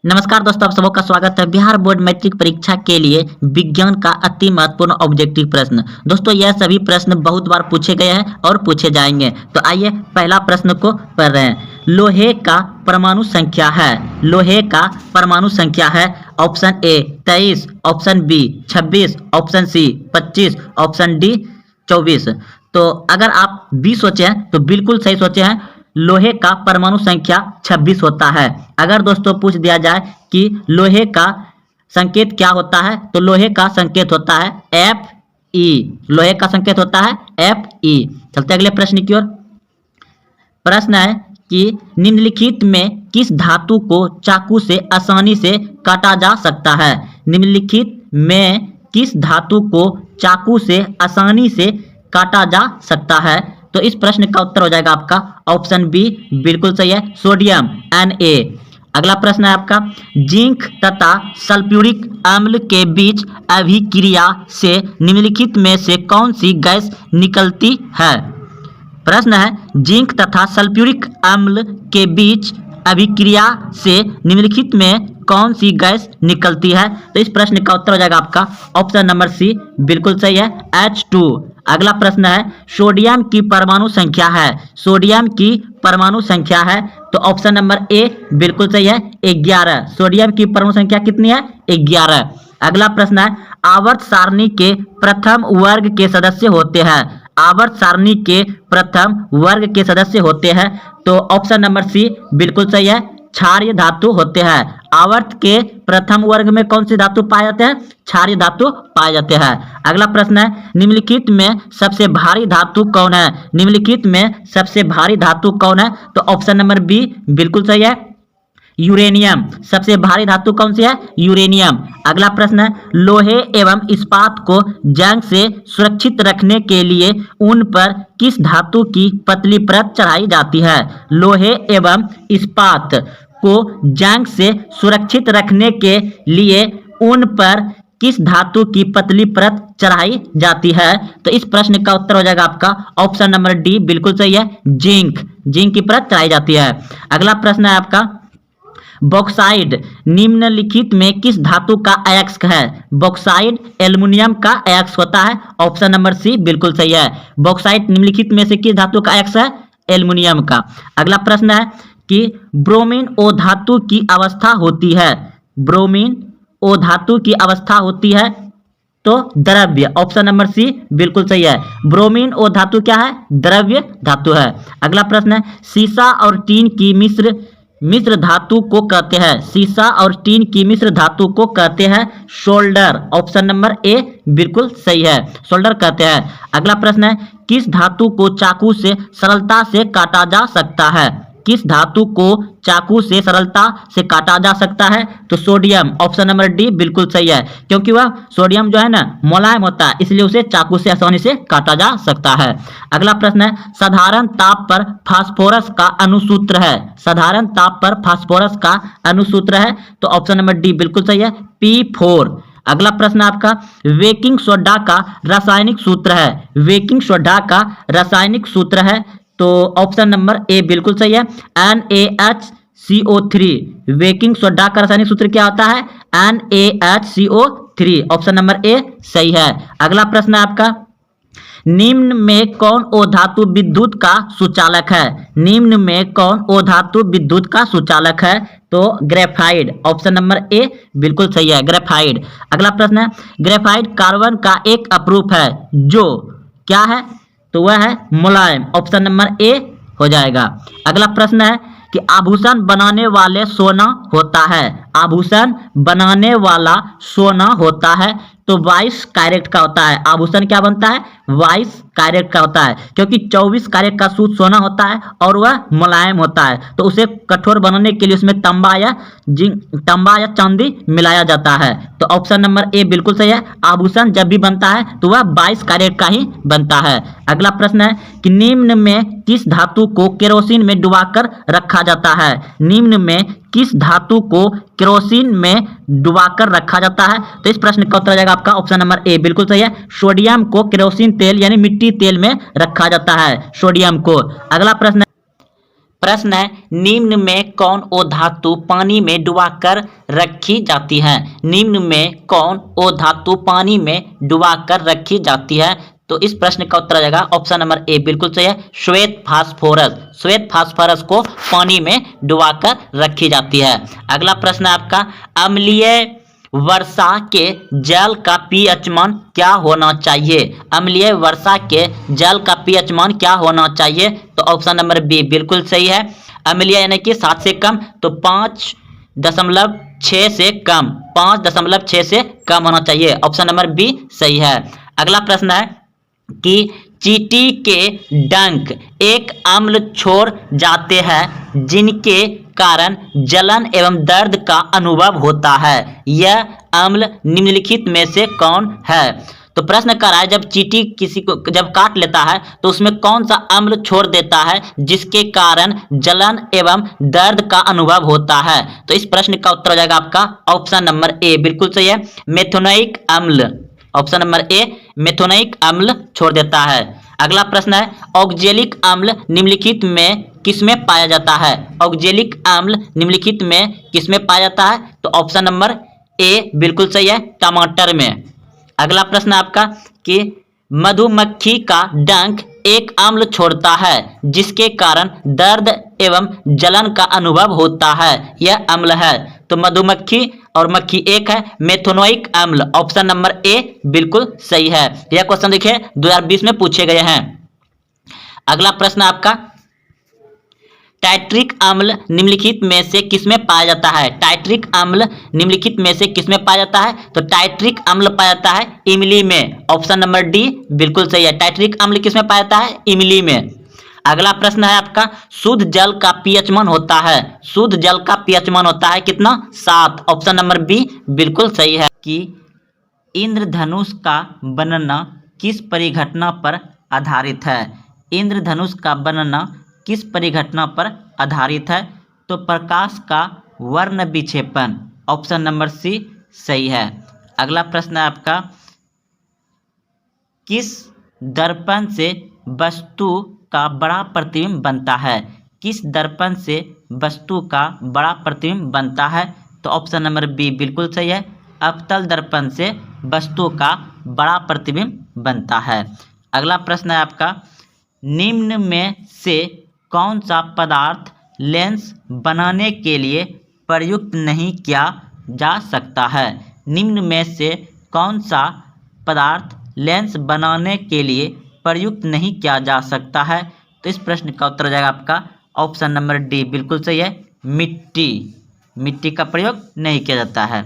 नमस्कार दोस्तों, आप सबका स्वागत है बिहार बोर्ड मैट्रिक परीक्षा के लिए विज्ञान का अति महत्वपूर्ण ऑब्जेक्टिव प्रश्न। दोस्तों, यह सभी प्रश्न बहुत बार पूछे गए हैं और पूछे जाएंगे। तो आइए पहला प्रश्न को पढ़ रहे हैं। लोहे का परमाणु संख्या है। लोहे का परमाणु संख्या है option A 23, option B 26, option C 25, option D 24। तो अगर आप बी सोचे हैं तो बिल्कुल सही सोचे हैं। लोहे का परमाणु संख्या 26 होता है। अगर दोस्तों पूछ दिया जाए कि लोहे का संकेत क्या होता है, तो लोहे का संकेत होता है Fe। लोहे का संकेत होता है Fe। चलते अगले प्रश्न की ओर। प्रश्न है कि निम्नलिखित में किस धातु को चाकू से आसानी से काटा जा सकता है। निम्नलिखित में किस धातु को चाकू से आसानी से काटा जा सकता है। तो इस प्रश्न का उत्तर हो जाएगा आपका ऑप्शन बी, बिल्कुल सही है, सोडियम Na। अगला प्रश्न है आपका, जिंक तथा सल्फ्यूरिक अम्ल के बीच अभिक्रिया से निम्नलिखित में से कौन सी गैस निकलती है। प्रश्न है, जिंक तथा सल्फ्यूरिक अम्ल के बीच अभिक्रिया से निम्नलिखित में कौन सी गैस निकलती है। तो इस प्रश्न का उत्तर हो जाएगा आपका ऑप्शन नंबर सी, बिल्कुल सही है, H2। अगला प्रश्न है, सोडियम की परमाणु संख्या है। सोडियम की परमाणु संख्या है तो ऑप्शन नंबर ए बिल्कुल सही है, 11। सोडियम की परमाणु संख्या कितनी है, 11। अगला प्रश्न है, आवर्त सारणी के प्रथम वर्ग के सदस्य होते हैं। आवर्त सारणी के प्रथम वर्ग के सदस्य होते हैं तो ऑप्शन नंबर सी बिल्कुल सही है, क्षारीय धातु होते हैं। आवर्त के प्रथम वर्ग में कौन सी धातु पाए जाते हैं, क्षारीय धातु पाए जाते हैं। अगला प्रश्न है, निम्नलिखित में सबसे भारी धातु कौन है। निम्नलिखित में सबसे भारी धातु कौन है, तो ऑप्शन नंबर बी बिल्कुल सही है, यूरेनियम। सबसे भारी धातु कौन सी है, यूरेनियम। अगला प्रश्न है, लोहे एवं इस्पात को जंग से सुरक्षित रखने के लिए उन पर किस धातु की पतली परत चढ़ाई जाती है। लोहे एवं इस्पात को जंग से सुरक्षित रखने के लिए उन पर किस धातु की पतली परत चढ़ाई जाती है। तो इस प्रश्न का उत्तर हो जाएगा आपका ऑप्शन नंबर डी, बिल्कुल सही है, जिंक। जिंक की परत चढ़ाई जाती है। अगला प्रश्न है आपका, बॉक्साइड निम्नलिखित में किस धातु का अयस्क है। बॉक्साइड एल्युमिनियम का अयस्क होता है। ऑप्शन नंबर सी बिल्कुल सही है, बॉक्साइड निम्नलिखित में से किस धातु का अयस्क है, एल्युमिनियम का। अगला प्रश्न है कि ब्रोमीन ओ धातु की अवस्था होती है। ब्रोमीन ओ धातु की अवस्था होती है तो द्रव्य। ऑप्शन नंबर सी बिल्कुल सही है, ब्रोमीन ओ धातु क्या है, द्रव्य धातु है। अगला प्रश्न है, सीसा और टीन की मिश्र धातु को कहते हैं। सीसा और टीन की मिश्र धातु को कहते हैं सोल्डर। ऑप्शन नंबर ए बिल्कुल सही है, सोल्डर कहते हैं। अगला प्रश्न है, किस धातु को चाकू से सरलता से काटा जा सकता है। किस धातु को चाकू से सरलता से काटा जा सकता है, तो सोडियम। ऑप्शन नंबर डी बिल्कुल सही है, क्योंकि वह सोडियम जो है ना मुलायम होता है, इसलिए उसे चाकू से आसानी से काटा जा सकता है। अगला प्रश्न है, साधारण ताप पर फास्फोरस का अणुसूत्र है। साधारण ताप पर फास्फोरस का अणुसूत्र है तो ऑप्शन नंबर डी बिल्कुल सही है, P4। अगला प्रश्न आपका, बेकिंग सोडा का रासायनिक सूत्र है। बेकिंग सोडा का रासायनिक सूत्र है तो ऑप्शन नंबर ए बिल्कुल सही है, NaHCO3। बेकिंग सोडा का रासायनिक सूत्र क्या होता है, NaHCO3। ऑप्शन नंबर ए सही है। अगला प्रश्न है आपका, निम्न में कौन ओ धातु विद्युत का सुचालक है। निम्न में कौन ओ धातु विद्युत का सुचालक है, तो ग्रेफाइड। ऑप्शन नंबर ए बिल्कुल सही है, ग्रेफाइड। अगला प्रश्न है, ग्रेफाइड कार्बन का एक अपरूप है जो क्या है, तो वह है मुलायम। ऑप्शन नंबर ए हो जाएगा। अगला प्रश्न है कि आभूषण बनाने वाले सोना होता है। आभूषण बनाने वाला सोना होता है तो 22 कैरेट का होता है। आभूषण क्या बनता है, 22 कैरेट का होता है, क्योंकि 24 कैरेट का शुद्ध सोना होता है और वह मुलायम होता है, तो उसे कठोर बनाने के लिए उसमें तांबा या चांदी मिलाया जाता है। तो ऑप्शन नंबर ए बिल्कुल सही है, आभूषण जब भी बनता है तो वह 22 कैरेट का ही बनता है। अगला प्रश्न है कि निम्न में किस धातु को केरोसिन में डुबाकर रखा जाता है। निम्न में किस धातु को केरोसिन में डुबाकर रखा जाता है, तो इस प्रश्न का उत्तर आ जाएगा आपका ऑप्शन नंबर ए बिल्कुल सही है, सोडियम को केरोसिन तेल यानी मिट्टी तेल में रखा जाता है, सोडियम को। अगला प्रश्न, प्रश्न है, निम्न में कौन ओ धातु पानी में डुबाकर रखी जाती है? निम्न में कौन ओ धातु पानी में डुबाकर रखी जाती है? तो इस प्रश्न का उत्तर आ जाएगा ऑप्शन नंबर ए, बिल्कुल सही है, श्वेत फास्फोरस। श्वेत फास्फोरस को पानी में डुबाकर रखी जाती है। अगला प्रश्न है आपका, अम्लीय वर्षा के जल का पीएच मान क्या होना चाहिए? अम्लीय वर्षा के जल का पीएच मान क्या होना चाहिए? तो ऑप्शन नंबर बी बिल्कुल सही है, अम्लीय यानी कि 7 से कम, तो 5.6 से कम, 5.6 से कम होना चाहिए। ऑप्शन नंबर बी सही है। अगला प्रश्न है कि चींटी के डंक एक अम्ल छोड़ जाते हैं जिनके कारण जलन एवं दर्द का अनुभव होता है। यह अम्ल निम्नलिखित में से कौन है? तो प्रश्न कर रहा है, जब चींटी किसी को जब काट लेता है तो उसमें कौन सा अम्ल छोड़ देता है जिसके कारण जलन एवं दर्द का अनुभव होता है? तो इस प्रश्न का उत्तर हो जाएगा आपका ऑप्शन नंबर ए, बिल्कुल सही है, मेथोनिक अम्ल। ऑप्शन नंबर ए, मेथोनिक अम्ल छोड़ देता है। अगला प्रश्न है, ऑक्जेलिक अम्ल निम्नलिखित में किसमें पाया जाता है? ऑक्जेलिक अम्ल निम्नलिखित में किसमें पाया जाता है? तो ऑप्शन नंबर ए बिल्कुल सही है, टमाटर में। अगला प्रश्न आपका कि मधुमक्खी का डंक एक अम्ल छोड़ता है जिसके कारण दर्द एवं जलन का अनुभव होता है, यह अम्ल है। तो मधुमक्खी और मक्खी एक है, मेथोनिक अम्ल। ऑप्शन नंबर ए बिल्कुल सही है। यह क्वेश्चन देखिए 2020 में पूछे गए हैं। अगला प्रश्न आपका, टाइट्रिक अम्ल निम्नलिखित में से किसमें पाया जाता है? टाइट्रिक अम्ल निम्नलिखित में से किसमें पाया जाता है? तो टाइट्रिक अम्ल पाया जाता है इमली में। ऑप्शन नंबर डी बिल्कुल सही है, टाइट्रिक अम्ल किसमें पाया जाता है? इमली में। अगला प्रश्न है आपका, शुद्ध जल का पीएच मान होता है, शुद्ध जल का पीएच मान होता है कितना? 7। ऑप्शन नंबर बी बिल्कुल सही है। कि इंद्रधनुष का बनना किस परिघटना पर आधारित है? इंद्रधनुष का बनना किस परिघटना पर आधारित है? तो प्रकाश का वर्ण विक्षेपण। ऑप्शन नंबर सी सही है। अगला प्रश्न है आपका, किस दर्पण से वस्तु का बड़ा प्रतिबिंब बनता है? किस दर्पण से वस्तु का बड़ा प्रतिबिंब बनता है? तो ऑप्शन नंबर बी बिल्कुल सही है, अवतल दर्पण से वस्तु का बड़ा प्रतिबिंब बनता है। अगला प्रश्न है आपका, निम्न में से कौन सा पदार्थ लेंस बनाने के लिए प्रयुक्त नहीं किया जा सकता है? निम्न में से कौन सा पदार्थ लेंस बनाने के लिए प्रयुक्त नहीं किया जा सकता है? तो इस प्रश्न का उत्तर हो जाएगा आपका ऑप्शन नंबर डी बिल्कुल सही है, मिट्टी। मिट्टी का प्रयोग नहीं किया जाता है।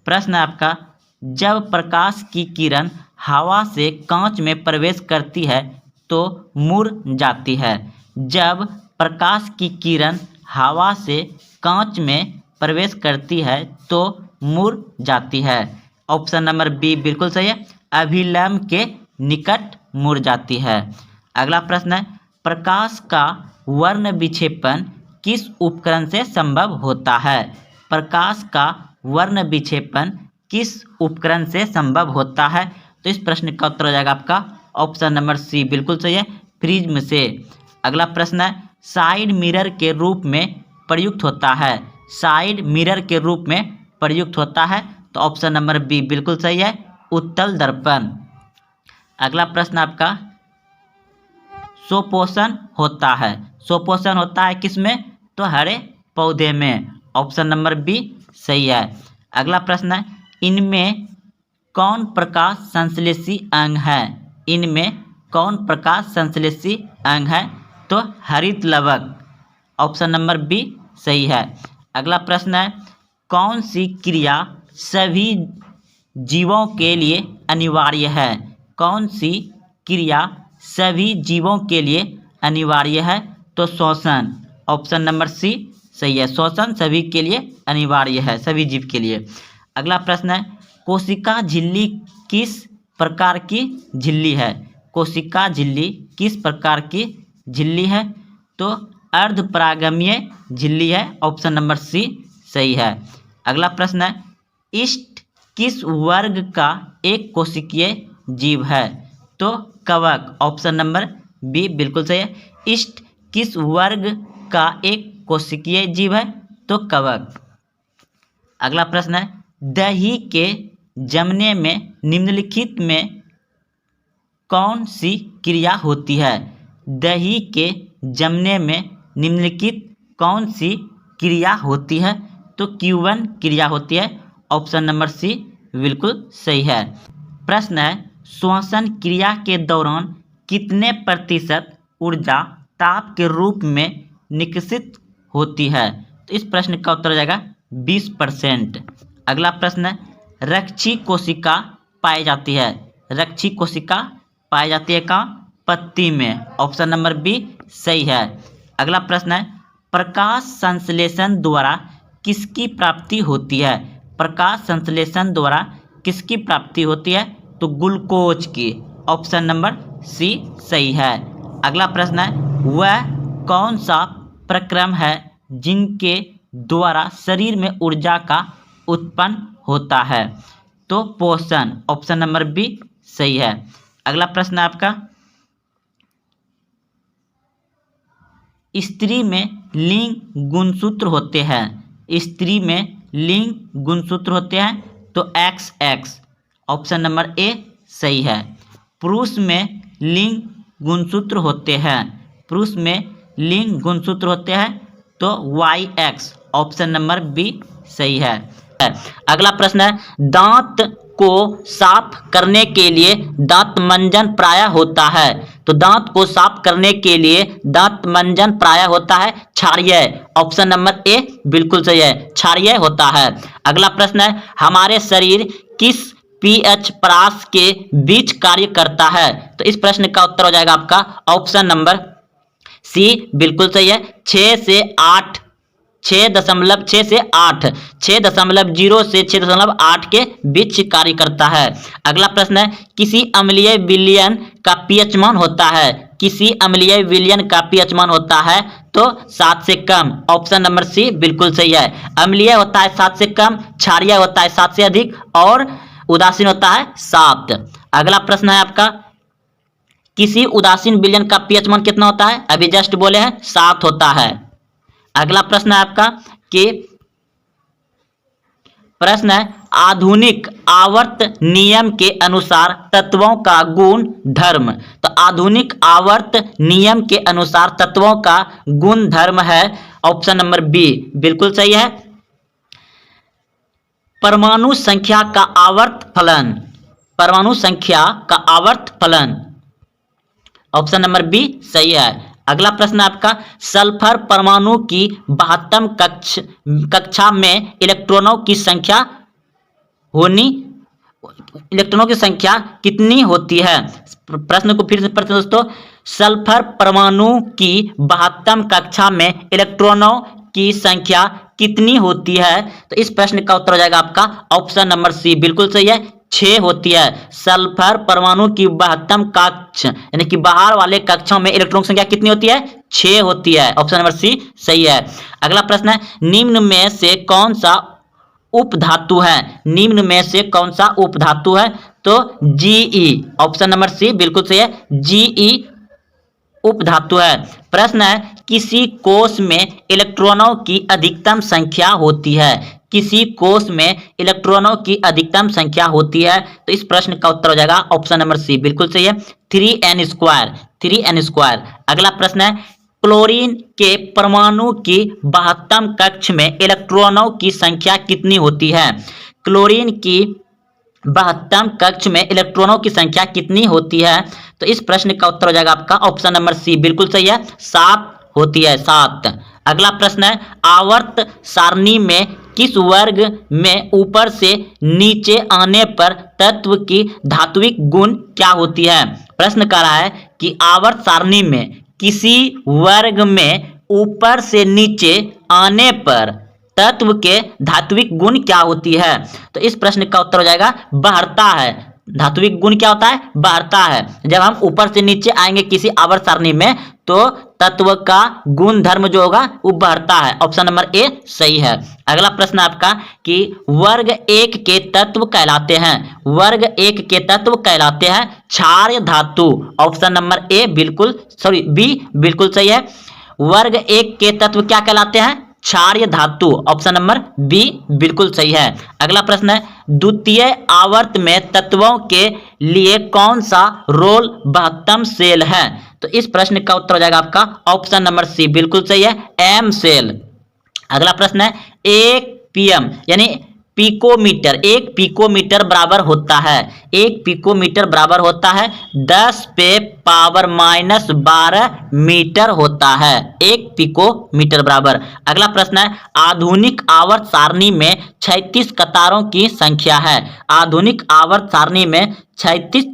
प्रश्न आपका, जब प्रकाश की किरण हवा से कांच में प्रवेश करती है तो मुड़ जाती है। जब प्रकाश की किरण हवा से कांच में प्रवेश करती है तो मुड़ जाती है। ऑप्शन नंबर बी बिल्कुल सही है, अभिलंब के निकट मुड़ जाती है। अगला प्रश्न है, प्रकाश का वर्ण विक्षेपण किस उपकरण से संभव होता है? प्रकाश का वर्ण विक्षेपण किस उपकरण से संभव होता है? तो इस प्रश्न का उत्तर हो जाएगा आपका ऑप्शन नंबर सी बिल्कुल सही है, प्रिज्म से। अगला प्रश्न है, साइड मिरर के रूप में प्रयुक्त होता है। साइड मिरर के रूप में प्रयुक्त होता है, तो ऑप्शन नंबर बी बिल्कुल सही है, उत्तल दर्पण। अगला प्रश्न आपका, स्वपोषण होता है। स्वपोषण होता है किसमें? तो हरे पौधे में। ऑप्शन नंबर बी सही है। अगला प्रश्न है, इनमें कौन प्रकाश संश्लेषी अंग है? इनमें कौन प्रकाश संश्लेषी अंग है? तो हरित लवक। ऑप्शन नंबर बी सही है। अगला प्रश्न है, कौन सी क्रिया सभी जीवों के लिए अनिवार्य है? कौन सी क्रिया सभी जीवों के लिए अनिवार्य है? तो श्वसन। ऑप्शन नंबर सी सही है, श्वसन सभी के लिए अनिवार्य है, सभी जीव के लिए। अगला प्रश्न है, कोशिका झिल्ली किस प्रकार की झिल्ली है? कोशिका झिल्ली किस प्रकार की झिल्ली है? तो अर्धपरागमीय झिल्ली है। ऑप्शन नंबर सी सही है। अगला प्रश्न है, इष्ट किस वर्ग का एक कोशिकीय जीव है? तो कवक। ऑप्शन नंबर बी बिल्कुल सही है, इष्ट किस वर्ग का एक कोशिकीय जीव है? तो कवक। अगला प्रश्न है, दही के जमने में निम्नलिखित में कौन सी क्रिया होती है? दही के जमने में निम्नलिखित कौन सी क्रिया होती है? तो Q1 क्रिया होती है। ऑप्शन नंबर सी बिल्कुल सही है। प्रश्न है, श्वसन क्रिया के दौरान कितने प्रतिशत ऊर्जा ताप के रूप में निष्कासित होती है? तो इस प्रश्न का उत्तर हो जाएगा 20%। अगला प्रश्न है, रक्षी कोशिका पाई जाती है? रक्षी कोशिका पाई जाती है कहाँ? पत्ती में। ऑप्शन नंबर बी सही है। अगला प्रश्न है, प्रकाश संश्लेषण द्वारा किसकी प्राप्ति होती है? प्रकाश संश्लेषण द्वारा किसकी प्राप्ति होती है? तो ग्लूकोज की। ऑप्शन नंबर सी सही है। अगला प्रश्न है, वह कौन सा प्रक्रम है जिनके द्वारा शरीर में ऊर्जा का उत्पन्न होता है? तो पोषण। ऑप्शन नंबर बी सही है। अगला प्रश्न है आपका, स्त्री में लिंग गुणसूत्र होते हैं? स्त्री में लिंग गुणसूत्र होते हैं तो XX। ऑप्शन नंबर ए सही है। पुरुष में लिंग गुणसूत्र होते हैं? पुरुष में लिंग गुणसूत्र होते हैं तो YX। ऑप्शन नंबर बी सही है। अगला प्रश्न है, दांत को साफ करने के लिए दांत मंजन प्रायः होता है? तो दांत को साफ करने के लिए दांत मंजन प्रायः होता है क्षारीय। ऑप्शन नंबर ए बिल्कुल सही है, क्षारीय होता है। अगला प्रश्न है, हमारे शरीर किस pH परास के बीच कार्य करता है? तो इस प्रश्न का उत्तर हो जाएगा आपका ऑप्शन नंबर सी बिल्कुल सही है, 6 से 8 6.8 6.0 से 6.8 के बीच कार्य करता है। अगला प्रश्न है, किसी अम्लीय विलयन का pH मान होता है? किसी अम्लीय विलयन का pH मान होता है तो 7 से कम। ऑप्शन नंबर सी बिल्कुल सही है। अम्लीय होता है 7 से कम, क्षारीय होता है 7 से अधिक और उदासीन होता है 7। अगला प्रश्न है आपका, किसी उदासीन विलयन का pH मान कितना होता है? अभी जस्ट बोले हैं 7 होता है। अगला प्रश्न है आपका कि प्रश्न है, आधुनिक आवर्त नियम के अनुसार तत्वों का गुण धर्म? तो आधुनिक आवर्त नियम के अनुसार तत्वों का गुण धर्म है ऑप्शन नंबर बी बिल्कुल सही है। परमाणु संख्या का आवर्त फलन? परमाणु संख्या का आवर्त फलन ऑप्शन नंबर बी सही है। अगला प्रश्न आपका, सल्फर परमाणु की 72 कक्षा में इलेक्ट्रॉनों की संख्या कितनी होती है? प्रश्न को फिर से पढ़ते हैं दोस्तों, सल्फर परमाणु की 72 कक्षा में इलेक्ट्रॉनों की संख्या कितनी होती है? तो इस प्रश्न का उत्तर हो जाएगा आपका ऑप्शन नंबर सी बिल्कुल सही है, 6 होती है। सल्फर परमाणु की 72 कक्ष यानी कि बाहर वाले कक्षों में इलेक्ट्रॉन संख्या कितनी होती है? 6 होती है। ऑप्शन नंबर सी सही है। अगला प्रश्न है, निम्न में से कौन सा उपधातु है? निम्न में से कौन सा उपधातु है? तो Ge। ऑप्शन नंबर सी बिल्कुल सही है, Ge उपधातु है। प्रश्न है, किसी कोष में इलेक्ट्रॉनों की अधिकतम संख्या होती है? किसी कोष में इलेक्ट्रॉनों की अधिकतम संख्या होती है? तो इस प्रश्न का उत्तर हो जाएगा ऑप्शन नंबर सी बिल्कुल सही है, 3n²। अगला प्रश्न है, क्लोरीन के परमाणु की 72 कक्ष में इलेक्ट्रॉनों की संख्या कितनी होती है? क्लोरीन की 72 कक्ष में इलेक्ट्रॉनों की संख्या कितनी होती है? तो इस प्रश्न का उत्तर हो जाएगा आपका ऑप्शन नंबर सी बिल्कुल सही है, 7 होती है, 7। अगला प्रश्न है, आवर्त सारणी में किस वर्ग में ऊपर से नीचे आने पर तत्व की धात्विक गुण क्या होती है? प्रश्न कर रहा है कि आवर्त सारणी में किसी वर्ग में ऊपर से नीचे आने पर तत्व के धात्विक गुण क्या होती है? तो इस प्रश्न का उत्तर हो जाएगा बढ़ता है। धात्विक गुण क्या होता है? बढ़ता है। जब हम ऊपर से नीचे आएंगे किसी आवर्त सारणी में तो तत्व का गुण धर्म जो होगा वो बढ़ता है। ऑप्शन नंबर ए सही है। अगला प्रश्न आपका कि वर्ग 1 के तत्व कहलाते हैं? वर्ग 1 के तत्व कहलाते हैं क्षार धातु। ऑप्शन नंबर ए बी बिल्कुल सही है। वर्ग 1 के तत्व क्या कहलाते हैं? क्षारीय धातु। ऑप्शन नंबर बी बिल्कुल सही है। अगला प्रश्न है, द्वितीय आवर्त में तत्वों के लिए कौन सा रोल महत्तम सेल है? तो इस प्रश्न का उत्तर हो जाएगा आपका ऑप्शन नंबर सी बिल्कुल सही है, एम सेल। अगला प्रश्न है, 1 पीएम यानी पिकोमीटर, 1 पिकोमीटर बराबर होता है, 1 पिकोमीटर बराबर होता है 10 पे पावर -12 मीटर होता है, 1 पिकोमीटर बराबर। अगला प्रश्न है, आधुनिक आवर्त सारणी में 36 कतारों की संख्या है। आधुनिक आवर्त सारणी में 36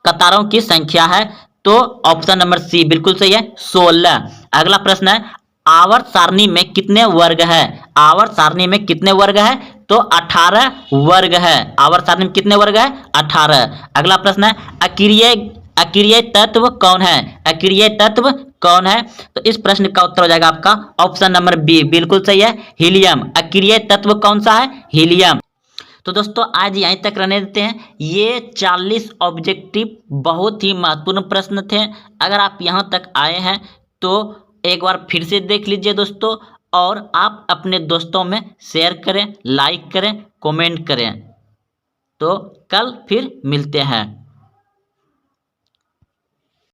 कतारों की संख्या है, तो ऑप्शन नंबर सी बिल्कुल सही है, 16। अगला प्रश्न है, आवर्त सारणी में कितने वर्ग है? आवर्त सारणी में कितने वर्ग है? तो 18 वर्ग है। आवर्त सारणी में कितने वर्ग है? 18। अगला प्रश्न है, अक्रिय तत्व कौन है? अक्रिय तत्व कौन है? तो इस प्रश्न का उत्तर हो जाएगा आपका ऑप्शन नंबर बी बिल्कुल सही है, हीलियम। अक्रिय तत्व कौन सा है? हीलियम। तो दोस्तों आज यहीं तक रहने देते हैं। ये 40 ऑब्जेक्टिव बहुत ही महत्वपूर्ण प्रश्न थे। अगर आप यहाँ तक आए हैं तो एक बार फिर से देख लीजिए दोस्तों, और आप अपने दोस्तों में शेयर करें, लाइक करें, कमेंट करें। तो कल फिर मिलते हैं।